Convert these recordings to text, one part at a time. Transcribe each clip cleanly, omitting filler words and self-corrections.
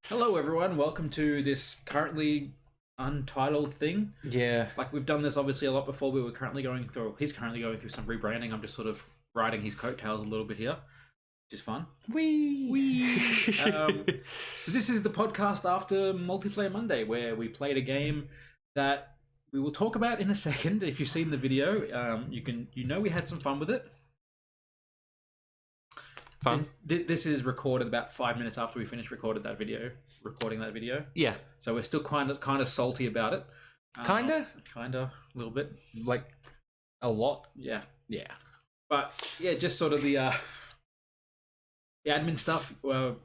Hello, everyone. Welcome to this currently untitled thing. Yeah. Like, we've done this obviously a lot before. He's currently going through some rebranding. I'm just sort of riding his coattails a little bit here, which is fun. Wee. So this is the podcast after Multiplayer Monday, where we played a game that we will talk about in a second. If you've seen the video, we had some fun with it. Fun. This is recorded about 5 minutes after we finished recording that video. Yeah. So we're still kind of salty about it. Kinda? A little bit. Like, a lot? Yeah. But yeah, just sort of the admin stuff. Reaper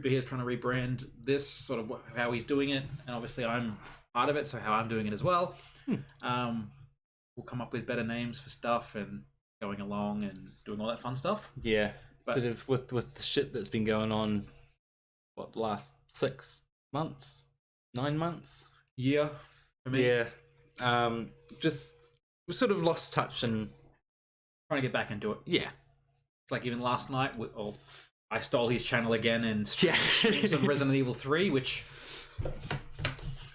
here is trying to rebrand this, sort of how he's doing it, and obviously I'm part of it, so how I'm doing it as well. We'll come up with better names for stuff and going along and doing all that fun stuff. Yeah. But sort of with the shit that's been going on, the last 6 months? 9 months? Yeah. For me. Yeah. Just, we sort of lost touch and... Trying to get back into it. Yeah. Like even last night, I stole his channel again and streamed some Resident Evil 3, which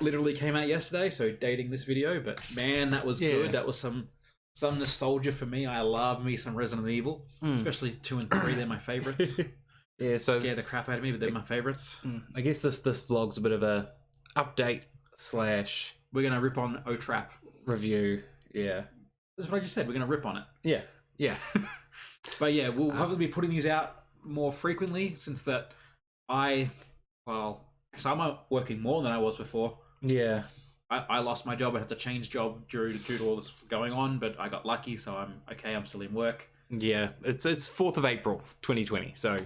literally came out yesterday, so dating this video, but man, that was good. That was some nostalgia for me. I love me some Resident Evil, especially 2 and 3. They're my favorites. Yeah, so scare the crap out of me, but they're my favorites. I guess this vlog's a bit of a update / we're gonna rip on O-Trap review. Yeah, that's what I just said. We're gonna rip on it. Yeah. But yeah, we'll probably be putting these out more frequently since that I'm working more than I was before. Yeah. I lost my job. I had to change job due to all this going on, but I got lucky, so I'm okay. I'm still in work. Yeah, it's 4th of April, 2020. So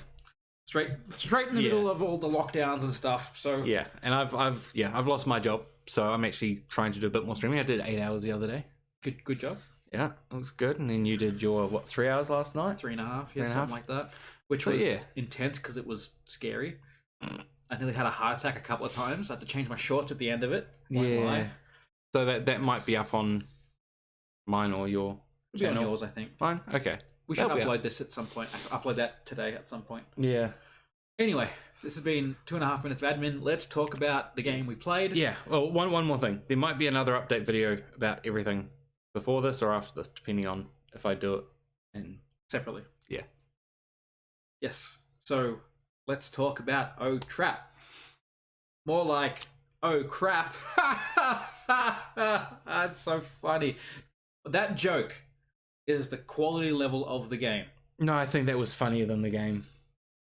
straight in the middle of all the lockdowns and stuff. So yeah, and I've lost my job, so I'm actually trying to do a bit more streaming. I did 8 hours the other day. Good job. Yeah, it was good. And then you did your 3 hours last night? 3.5, something like that. Which was intense because it was scary. I nearly had a heart attack a couple of times. I had to change my shorts at the end of it. Yeah. So that might be up on mine or your channel. It'll be on yours, I think. Mine? Okay. We should upload this at some point. I should upload that today at some point. Yeah. Anyway, this has been 2.5 minutes of admin. Let's talk about the game we played. Yeah. Well, one more thing. There might be another update video about everything before this or after this, depending on if I do it and separately. Yeah. Yes. So let's talk about O-Trap. More like, oh crap. That's so funny. That joke is the quality level of the game. No, I think that was funnier than the game.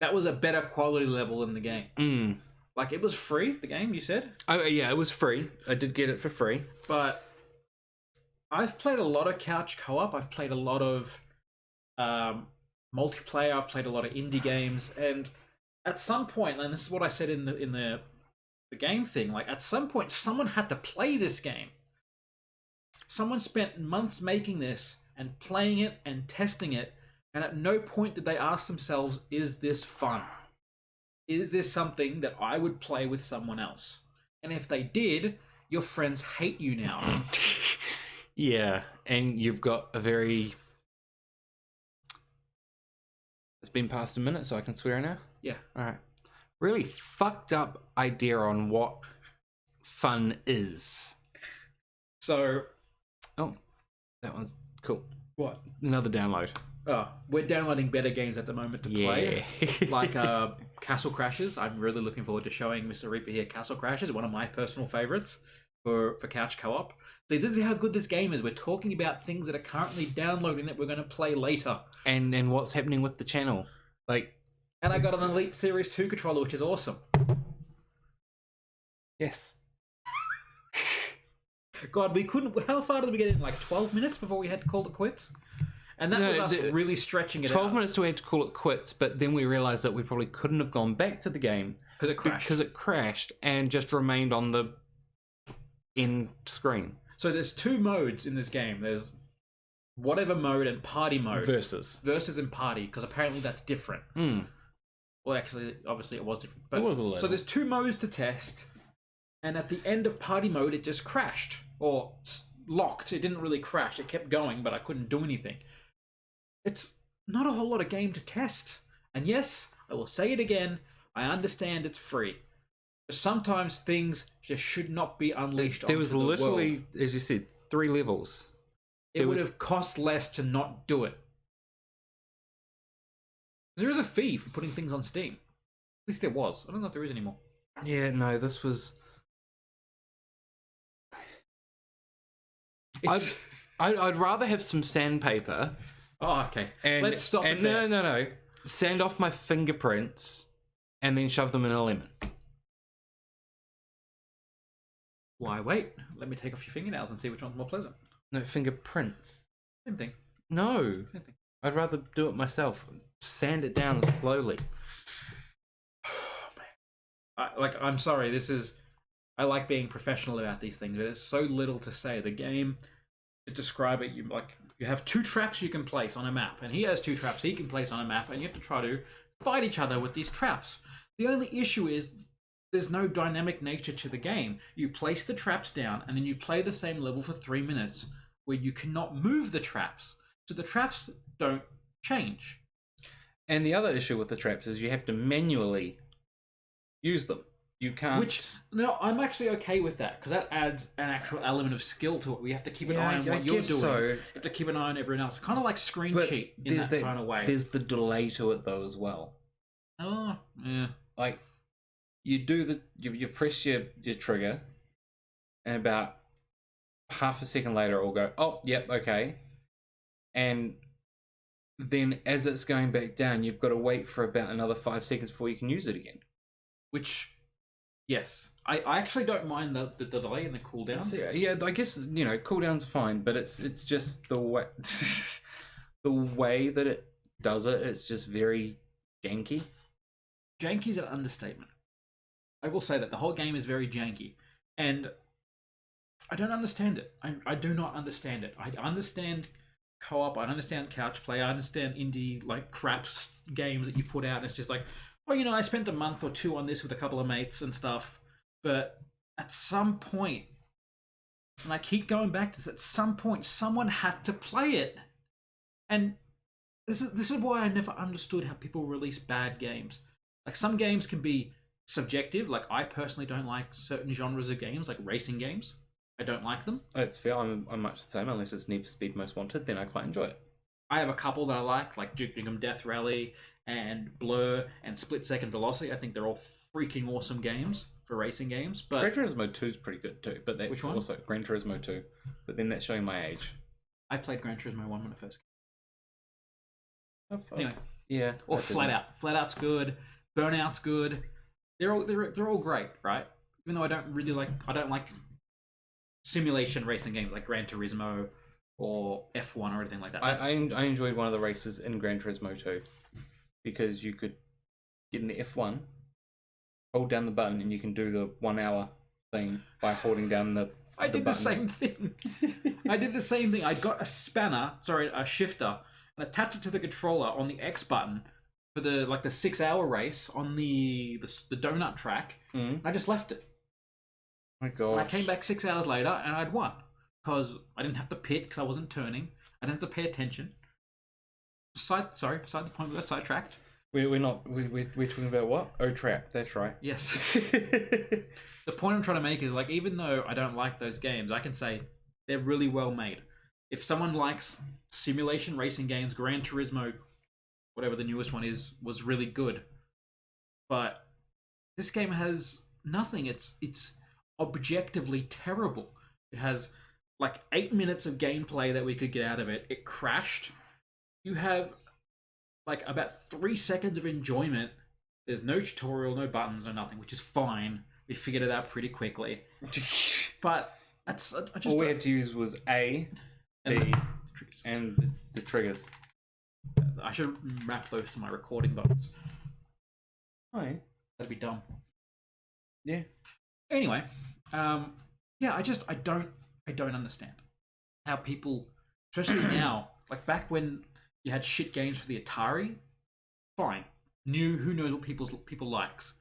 That was a better quality level than the game. Like, it was free, the game, you said? Oh, yeah, it was free. I did get it for free. But I've played a lot of couch co-op. I've played a lot of multiplayer. I've played a lot of indie games. And at some point, and this is what I said in the game thing, like, at some point, someone had to play this game. Someone spent months making this and playing it and testing it, and at no point did they ask themselves, is this fun? Is this something that I would play with someone else? And if they did, your friends hate you now. Yeah, and you've got a very... It's been past a minute, so I can swear now? Yeah. Alright. Really fucked up idea on what fun is. So... Oh, that one's cool. What? Another download. Oh, we're downloading better games at the moment to play. Like Castle Crashers. I'm really looking forward to showing Mr. Reaper here Castle Crashers, one of my personal favorites for couch co-op. See, this is how good this game is. We're talking about things that are currently downloading that we're going to play later. And what's happening with the channel. And I got an Elite Series 2 controller, which is awesome. Yes. God, we couldn't... How far did we get in? Like 12 minutes before we had to call it quits? And that was us really stretching it 12 out. minutes till we had to call it quits, but then we realised that we probably couldn't have gone back to the game. Because it crashed. Because it crashed and just remained on the end screen. So there's 2 modes in this game. There's whatever mode and party mode. Versus and party, because apparently that's different. Well, actually, obviously it was different. But, it was a little. So there's 2 modes to test, and at the end of party mode, it just crashed. Or locked. It didn't really crash. It kept going, but I couldn't do anything. It's not a whole lot of game to test. And yes, I will say it again, I understand it's free. But sometimes things just should not be unleashed There was onto the literally, world. as you said, 3 levels. It would have cost less to not do it. There is a fee for putting things on Steam. At least there was. I don't know if there is anymore. Yeah, no, this was. I'd rather have some sandpaper. Oh, okay. And, Let's stop it there. No. Sand off my fingerprints and then shove them in a lemon. Why wait? Let me take off your fingernails and see which one's more pleasant. No, fingerprints. Same thing. No. Same thing. I'd rather do it myself. Sand it down slowly. I'm sorry, this is... I like being professional about these things, but there's so little to say. The game, to describe it, you have 2 traps you can place on a map, and he has 2 traps he can place on a map, and you have to try to fight each other with these traps. The only issue is there's no dynamic nature to the game. You place the traps down, and then you play the same level for 3 minutes, where you cannot move the traps. So the traps don't change. And the other issue with the traps is you have to manually use them. You can't. No, I'm actually okay with that, because that adds an actual element of skill to it. We have to keep an eye on what you're doing. So. You have to keep an eye on everyone else. Kind of like screen cheat in that kind of way. There's the delay to it though as well. Oh, yeah. Like, you do you press your trigger, and about half a second later it will go, oh, yep, okay. And then as it's going back down, you've got to wait for about another 5 seconds before you can use it again. Which... Yes, I actually don't mind the delay and the cooldown. Yeah, I guess cooldown's fine, but it's just the way the way that it does it. It's just very janky. Janky's an understatement. I will say that the whole game is very janky, and I don't understand it. I do not understand it. I understand co-op. I understand couch play. I understand indie crap games that you put out. And it's just like, well, I spent a month or 2 on this with a couple of mates and stuff, but at some point, and I keep going back to this, at some point, someone had to play it. And this is why I never understood how people release bad games. Like, some games can be subjective. Like, I personally don't like certain genres of games, like racing games. I don't like them. It's fair. I'm much the same, unless it's Need for Speed Most Wanted, then I quite enjoy it. I have a couple that I like Duke Nukem Death Rally and Blur and Split Second Velocity. I think they're all freaking awesome games for racing games. But Gran Turismo 2 is pretty good too, but that's which one? Also Gran Turismo 2. But then that's showing my age. I played Gran Turismo 1 when it first came. Anyway, yeah. Or Flat Out. Flat Out's good. Burnout's good. They're all great, right? Even though I don't like simulation racing games like Gran Turismo or F1 or anything like that. I enjoyed one of the races in Gran Turismo 2 because you could get in the F1, hold down the button, and you can do the 1 hour thing by holding down the I did the same thing. I did the same thing. I got a shifter, and attached it to the controller on the X button for the 6 hour race on the donut track. And I just left it. My God. And I came back 6 hours later and I'd won because I didn't have to pit because I wasn't turning. I didn't have to pay attention. Beside the point, we got sidetracked. We're talking about what? Oh, trap. That's right. Yes. The point I'm trying to make is even though I don't like those games, I can say they're really well made. If someone likes simulation racing games, Gran Turismo, whatever the newest one is, was really good. But this game has nothing. It's objectively terrible. It has 8 minutes of gameplay that we could get out of it. It crashed. You have about 3 seconds of enjoyment. There's no tutorial, no buttons, no nothing, which is fine. We figured it out pretty quickly. But all we had to use was A, B, and the triggers. I should map those to my recording buttons. Right. That'd be dumb. Yeah. Anyway, yeah, I don't understand how people, especially now, back when you had shit games for the Atari, fine. Who knows what people likes.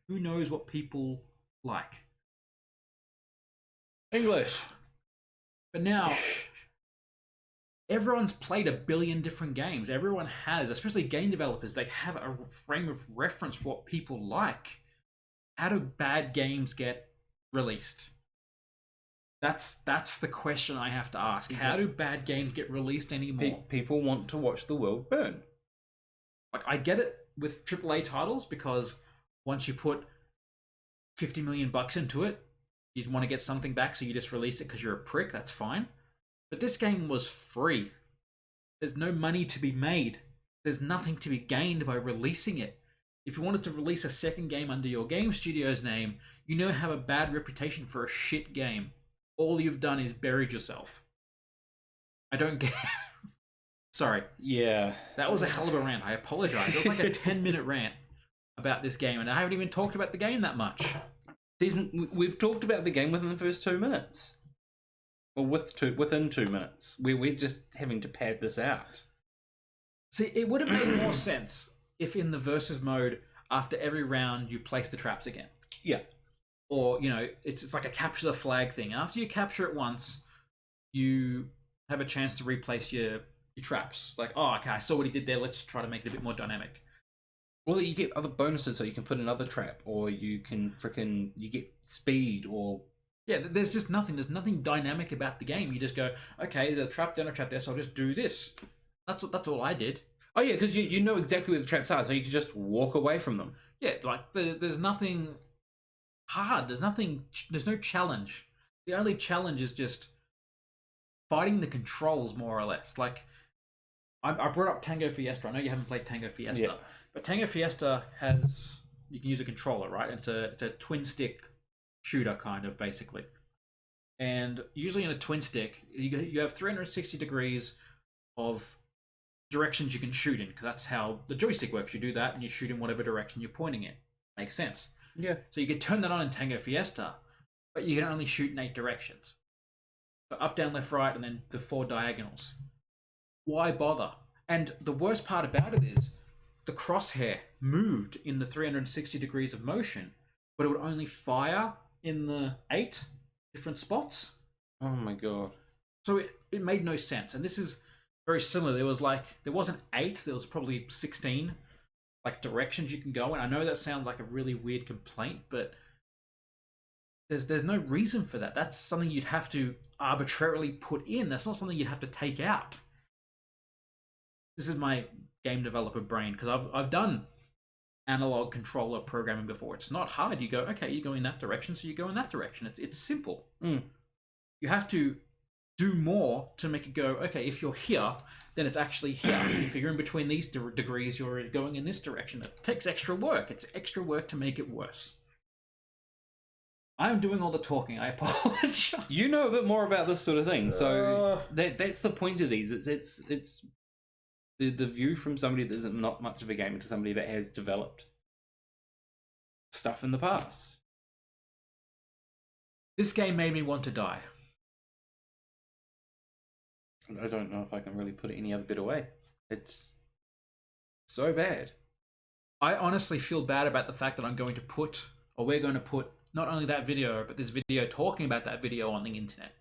Who knows what people like? English. But now, Everyone's played a billion different games. Everyone has, especially game developers, they have a frame of reference for what people like. How do bad games get released? That's the question I have to ask. How do bad games get released anymore? People want to watch the world burn. Like, I get it with AAA titles because once you put 50 million bucks into it, you'd want to get something back, so you just release it because you're a prick. That's fine. But this game was free. There's no money to be made. There's nothing to be gained by releasing it. If you wanted to release a second game under your game studio's name, you now have a bad reputation for a shit game. All you've done is buried yourself. I don't get. Sorry. Yeah. That was a hell of a rant. I apologize. It was like a 10-minute rant about this game, and I haven't even talked about the game that much. We've talked about the game within the first 2 minutes. Or within 2 minutes. We're just having to pad this out. See, it would have made more sense if in the versus mode, after every round, you place the traps again. Yeah. Or, it's like a capture the flag thing. After you capture it once, you have a chance to replace your traps. Like, oh, okay, I saw what he did there. Let's try to make it a bit more dynamic. Well, you get other bonuses, so you can put another trap, or you can you get speed, or... Yeah, there's just nothing. There's nothing dynamic about the game. You just go, okay, there's a trap there, so I'll just do this. That's all I did. Oh yeah, because you know exactly where the traps are, so you can just walk away from them. Yeah, like there's nothing hard. There's no challenge. The only challenge is just fighting the controls, more or less. Like, I brought up Tango Fiesta. I know you haven't played Tango Fiesta, Yeah. but Tango Fiesta you can use a controller, right? It's a twin stick shooter, kind of, basically. And usually in a twin stick, you have 360 degrees of directions you can shoot in, because that's how the joystick works. You do that and you shoot in whatever direction you're pointing in. Makes sense. Yeah. So you could turn that on in Tango Fiesta, but you can only shoot in 8 directions. So up, down, left, right, and then the 4 diagonals. Why bother? And the worst part about it is the crosshair moved in the 360 degrees of motion, but it would only fire in the 8 different spots. Oh my god. So it made no sense. And this is very similar. There wasn't 8, there was probably 16 like directions you can go. And I know that sounds like a really weird complaint, but there's no reason for that. That's something you'd have to arbitrarily put in. That's not something you'd have to take out. This is my game developer brain, because I've done analog controller programming before. It's not hard. You go, okay, you go in that direction, so you go in that direction. It's simple. You have to do more to make it go, okay, if you're here, then it's actually here. If you're in between these degrees, you're going in this direction. It takes extra work. It's extra work to make it worse. I'm doing all the talking. I apologize. You know a bit more about this sort of thing, so that's the point of these. It's the view from somebody that isn't not much of a gamer to somebody that has developed stuff in the past. This game made me want to die. I don't know if I can really put it any other bit away. It's so bad. I honestly feel bad about the fact that we're going to put not only that video, but this video talking about that video on the internet.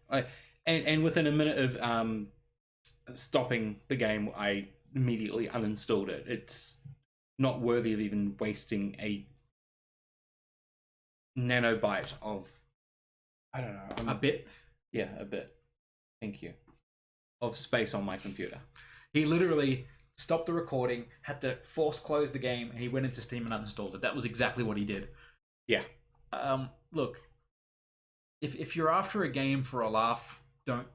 And within a minute of stopping the game, I immediately uninstalled it. It's not worthy of even wasting a nanobyte of, I don't know. A bit? Yeah, a bit. Thank you. Of space on my computer. He literally stopped the recording, had to force close the game, and he went into Steam and uninstalled it. That was exactly what he did. Yeah. Look, if you're after a game for a laugh, don't.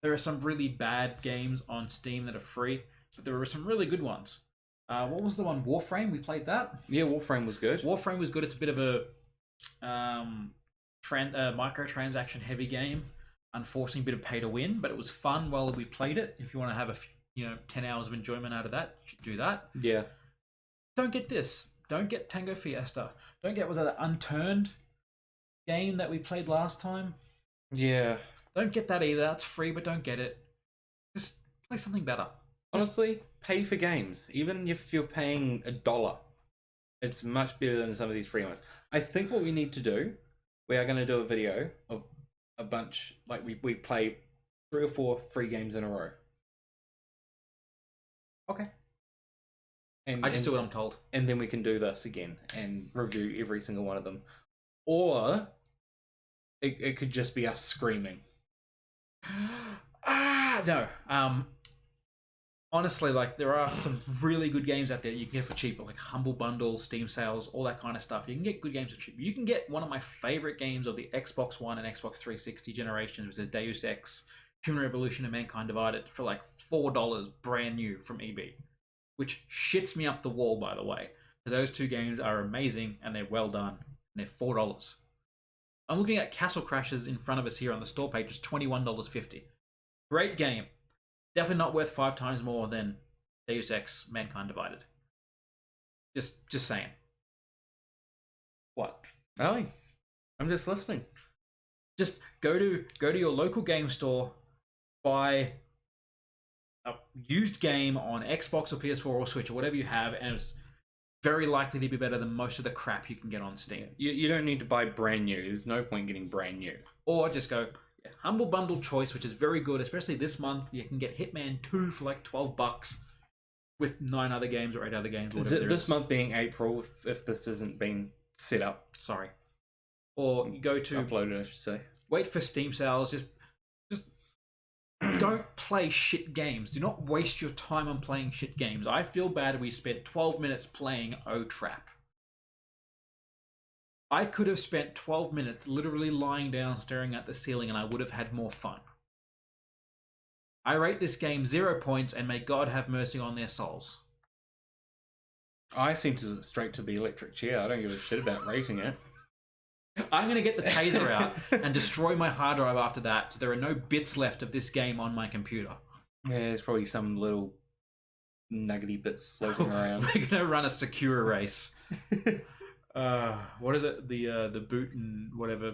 There are some really bad games on Steam that are free, but there are some really good ones. What was the one? Warframe? We played that. Yeah, Warframe was good. Warframe was good. It's a bit of a microtransaction heavy game. Unfortunately, a bit of pay to win, but it was fun while we played it. If you want to have 10 hours of enjoyment out of that, you should do that. Yeah. Don't get this. Don't get Tango Fiesta. Don't get, was that Unturned game that we played last time? Yeah. Don't get that either. That's free, but don't get it. Just play something better. Honestly, pay for games. Even if you're paying $1, it's much better than some of these free ones. I think what we need to do, we are going to do a video of a bunch, like we play 3 or 4 free games in a row. Okay. And I just do what I'm told. And then we can do this again and review every single one of them. Or it could just be us screaming. No. Honestly, like, there are some really good games out there you can get for cheap, like Humble Bundle, Steam sales, all that kind of stuff. You can get good games for cheap. You can get one of my favorite games of the Xbox One and Xbox 360 generations, which is Deus Ex, Human Revolution, and Mankind Divided, for like $4 brand new from EB, which shits me up the wall, by the way. Those two games are amazing and they're well done, and they're $4. I'm looking at Castle Crashers in front of us here on the store page. It's $21.50. Great game. Definitely not worth 5 times more than Deus Ex Mankind Divided. Just saying. What? Oh, I'm just listening. Just go to your local game store, buy a used game on Xbox or PS4 or Switch or whatever you have, and it's very likely to be better than most of the crap you can get on Steam. You don't need to buy brand new. There's no point getting brand new. Or just go Humble Bundle Choice, which is very good, especially this month. You can get Hitman 2 for like $12 with 9 other games or 8 other games. Is it this month being April if this isn't been set up? Sorry. Or you go to... Uploaded, I should say. Wait for Steam sales. Just don't play shit games. Do not waste your time on playing shit games. I feel bad we spent 12 minutes playing O-Trap. I could have spent 12 minutes literally lying down staring at the ceiling and I would have had more fun. I rate this game 0 points and may God have mercy on their souls. I seem to straight to the electric chair. I don't give a shit about rating it. I'm going to get the taser out and destroy my hard drive after that, so there are no bits left of this game on my computer. Yeah, there's probably some little nuggety bits floating around. We're going to run a secure race. What is it? The boot and whatever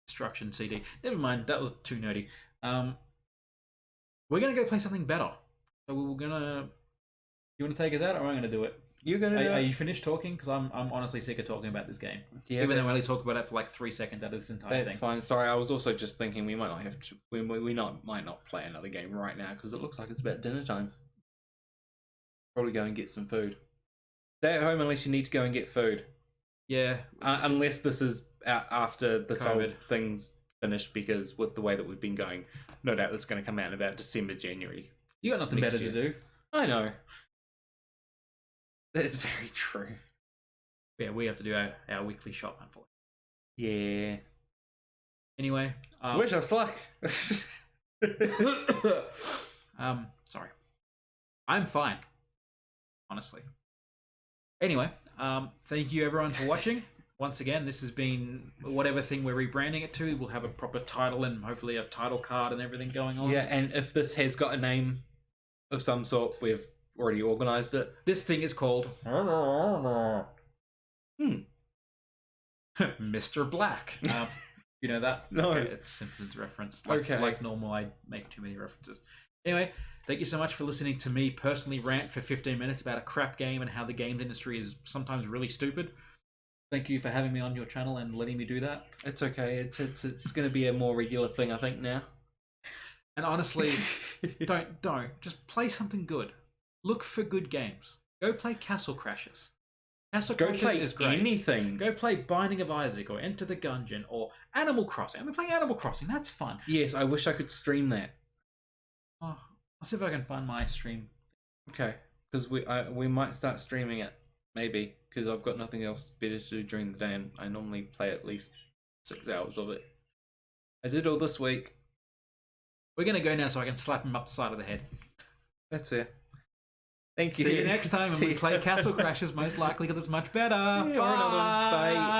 destruction CD. Never mind, that was too nerdy. We're going to go play something better. So we're going to... You want to take us out, or am I going to do it? You're gonna. Are you finished talking? Because I'm honestly sick of talking about this game. Yeah, even though we only talk about it for like 3 seconds out of this entire thing. That's fine. Sorry, I was also just thinking we might not have to. We might not play another game right now because it looks like it's about dinner time. Probably go and get some food. Stay at home unless you need to go and get food. Yeah. Unless this is out after this whole COVID thing's finished, because with the way that we've been going, no doubt it's going to come out about December, January. You got nothing better to do. I know. That is very true. Yeah, we have to do our weekly shop, unfortunately. Yeah. Anyway. Wish us luck. Sorry. I'm fine. Honestly. Anyway, thank you everyone for watching. Once again, this has been whatever thing we're rebranding it to. We'll have a proper title and hopefully a title card and everything going on. Yeah, and if this has got a name of some sort, we've already organised it. This thing is called Mr. Black. You know that? No. Okay, it's Simpsons reference. Like normal, I make too many references. Anyway, thank you so much for listening to me personally rant for 15 minutes about a crap game and how the games industry is sometimes really stupid. Thank you for having me on your channel and letting me do that. It's okay. It's going to be a more regular thing, I think, now. And honestly, don't. Just play something good. Look for good games. Go play Castle Crashers. Castle Crashers is great. Anything. Go play Binding of Isaac or Enter the Gungeon or Animal Crossing. I've been playing Animal Crossing. That's fun. Yes, I wish I could stream that. Oh, I'll see if I can find my stream. Okay, because we might start streaming it, maybe, because I've got nothing else better to do during the day, and I normally play at least 6 hours of it. I did all this week. We're going to go now so I can slap him up the side of the head. That's it. Thank you. See you next time when we play Castle Crashers, most likely because it's much better. Yeah, Bye. Bye.